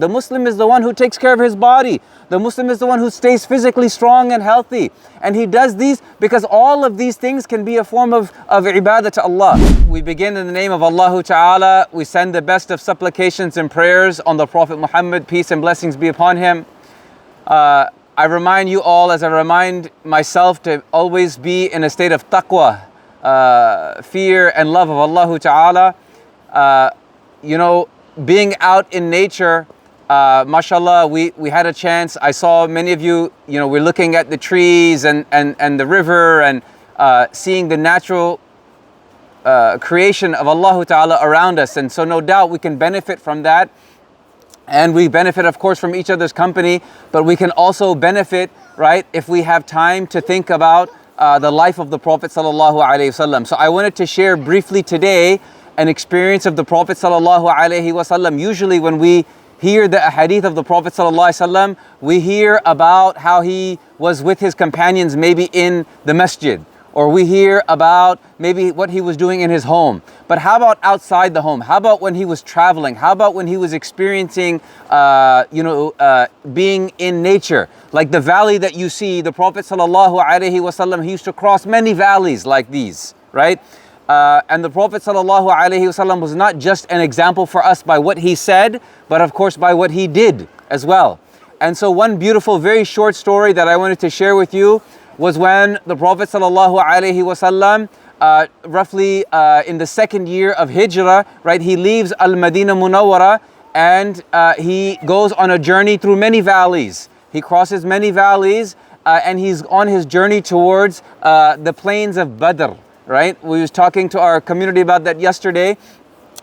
The Muslim is the one who takes care of his body. The Muslim is the one who stays physically strong and healthy. And he does these because all of these things can be a form of ibadah to Allah. We begin in the name of Allah Ta'ala. We send the best of supplications and prayers on the Prophet Muhammad, peace and blessings be upon him. I remind you all, as I remind myself, to always be in a state of taqwa, fear and love of Allah Ta'ala. Being out in nature, mashallah, we had a chance. I saw many of you, we're looking at the trees and the river and seeing the natural creation of Allah Ta'ala around us. And so no doubt we can benefit from that. And we benefit, of course, from each other's company, but we can also benefit, right, if we have time to think about the life of the Prophet Sallallahu Alaihi Wasallam. So I wanted to share briefly today an experience of the Prophet Sallallahu Alaihi Wasallam. Usually when we hear the hadith of the Prophet Sallallahu Alaihi Wasallam, we hear about how he was with his companions maybe in the masjid, or we hear about maybe what he was doing in his home. But how about outside the home? How about when he was traveling? How about when he was experiencing, being in nature? Like the valley that you see, the Prophet Sallallahu Alaihi Wasallam, he used to cross many valleys like these, right? And the Prophet Sallallahu Alaihi Wasallam was not just an example for us by what he said, but of course by what he did as well. And so one beautiful, very short story that I wanted to share with you was when the Prophet Sallallahu Alaihi Wasallam, roughly in the second year of Hijrah, right, he leaves Al-Madinah Munawwara and he goes on a journey through many valleys. He crosses many valleys and he's on his journey towards the plains of Badr. Right? We was talking to our community about that yesterday.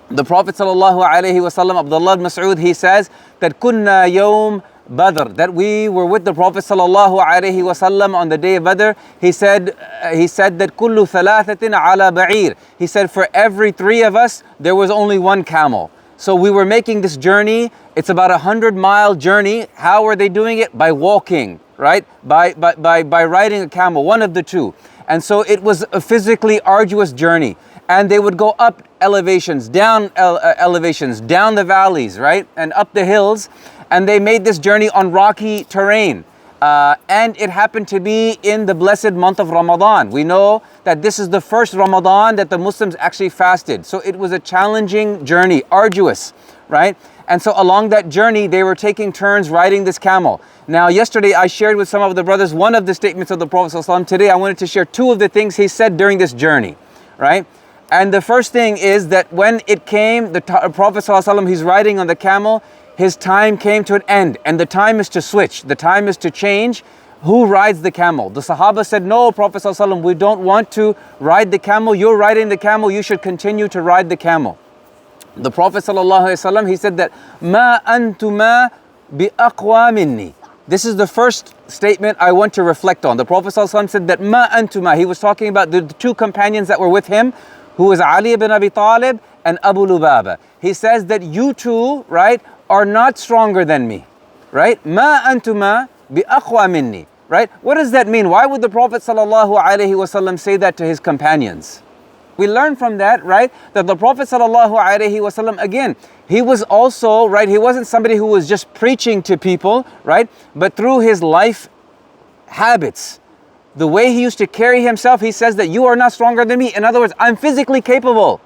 The Prophet Sallallahu Alaihi Wasallam, Abdullah ibn Mas'ud, he says that kunna yawm Badr, that we were with the Prophet Sallallahu Alaihi Wasallam on the day of Badr. He said that kullu thalathatin ala ba'ir. He said for every three of us there was only one camel. So we were making this journey. It's about 100-mile journey. How were they doing it? By walking, right? By riding a camel, one of the two. And so it was a physically arduous journey. And they would go up elevations, down elevations, down the valleys, right? And up the hills. And they made this journey on rocky terrain. And it happened to be in the blessed month of Ramadan. We know that this is the first Ramadan that the Muslims actually fasted. So it was a challenging journey, arduous, right? And so along that journey, they were taking turns riding this camel. Now, yesterday I shared with some of the brothers one of the statements of the Prophet ﷺ. Today I wanted to share two of the things he said during this journey, right? And the first thing is that when it came, the Prophet ﷺ, he's riding on the camel, his time came to an end. And the time is to switch. The time is to change. Who rides the camel? The Sahaba said, no, Prophet ﷺ, we don't want to ride the camel. You're riding the camel. You should continue to ride the camel. The Prophet ﷺ, he said that ma antuma bi aqwa minni. This is the first statement I want to reflect on. The Prophet ﷺ said that ma antuma. He was talking about the two companions that were with him, who was Ali ibn Abi Talib and Abu Lubaba. He says that you two, right, are not stronger than me, right? Ma antuma bi aqwa minni, right? What does that mean? Why would the Prophet ﷺ say that to his companions? We learn from that, right, that the Prophet ﷺ, again, he was also, right, he wasn't somebody who was just preaching to people, right, but through his life habits, the way he used to carry himself, he says that you are not stronger than me. In other words, I'm physically capable.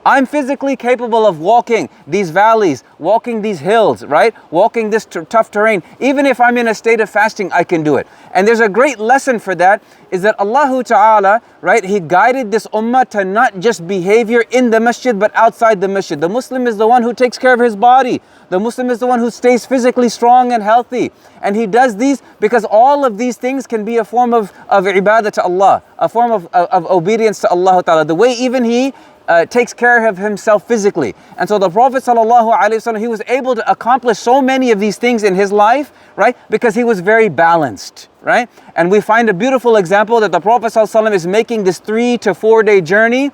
I'm physically capable of walking these valleys, walking these hills, right? Walking this tough terrain. Even if I'm in a state of fasting, I can do it. And there's a great lesson for that, is that Allah Ta'ala, right, He guided this ummah to not just behavior in the masjid, but outside the masjid. The Muslim is the one who takes care of his body. The Muslim is the one who stays physically strong and healthy. And he does these because all of these things can be a form of ibadah to Allah, a form of obedience to Allah Ta'ala. The way even he takes care of himself physically. And so the Prophet ﷺ, he was able to accomplish so many of these things in his life, right? Because he was very balanced, right? And we find a beautiful example that the Prophet ﷺ is making this 3 to 4 day journey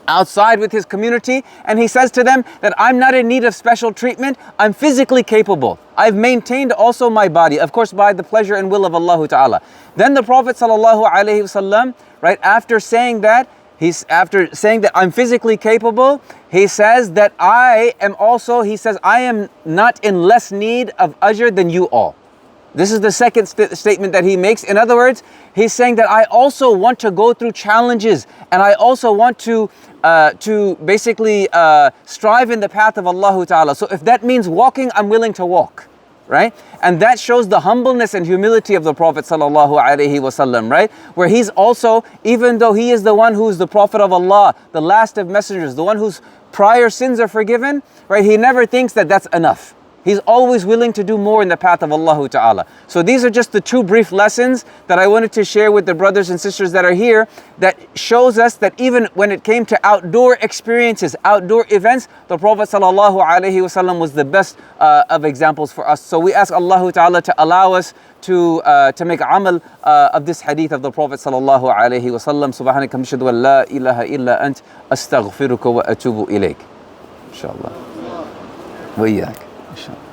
outside with his community, and he says to them that I'm not in need of special treatment. I'm physically capable. I've maintained also my body, of course, by the pleasure and will of Allah Ta'ala. Then the Prophet ﷺ, right, after saying that, he's after saying that I'm physically capable, he says that I am also, he says, I am not in less need of ajr than you all. This is the second statement that he makes. In other words, he's saying that I also want to go through challenges, and I also want to basically strive in the path of Allah Ta'ala. So if that means walking, I'm willing to walk, right? And that shows the humbleness and humility of the Prophet Sallallahu Alaihi Wasallam, right? Where he's also, even though he is the one who's the Prophet of Allah, the last of messengers, the one whose prior sins are forgiven, right? He never thinks that that's enough. He's always willing to do more in the path of Allah Ta'ala. So these are just the two brief lessons that I wanted to share with the brothers and sisters that are here, that shows us that even when it came to outdoor experiences, outdoor events, the Prophet Sallallahu Alaihi Wasallam was the best of examples for us. So we ask Allah Ta'ala to allow us to make amal of this hadith of the Prophet Sallallahu Alaihi Wasallam. Subhanaka mashhadu an la ilaha illa ant astaghfiruka wa atubu ilayk. Inshallah. Wa iyyak. إن شاء الله.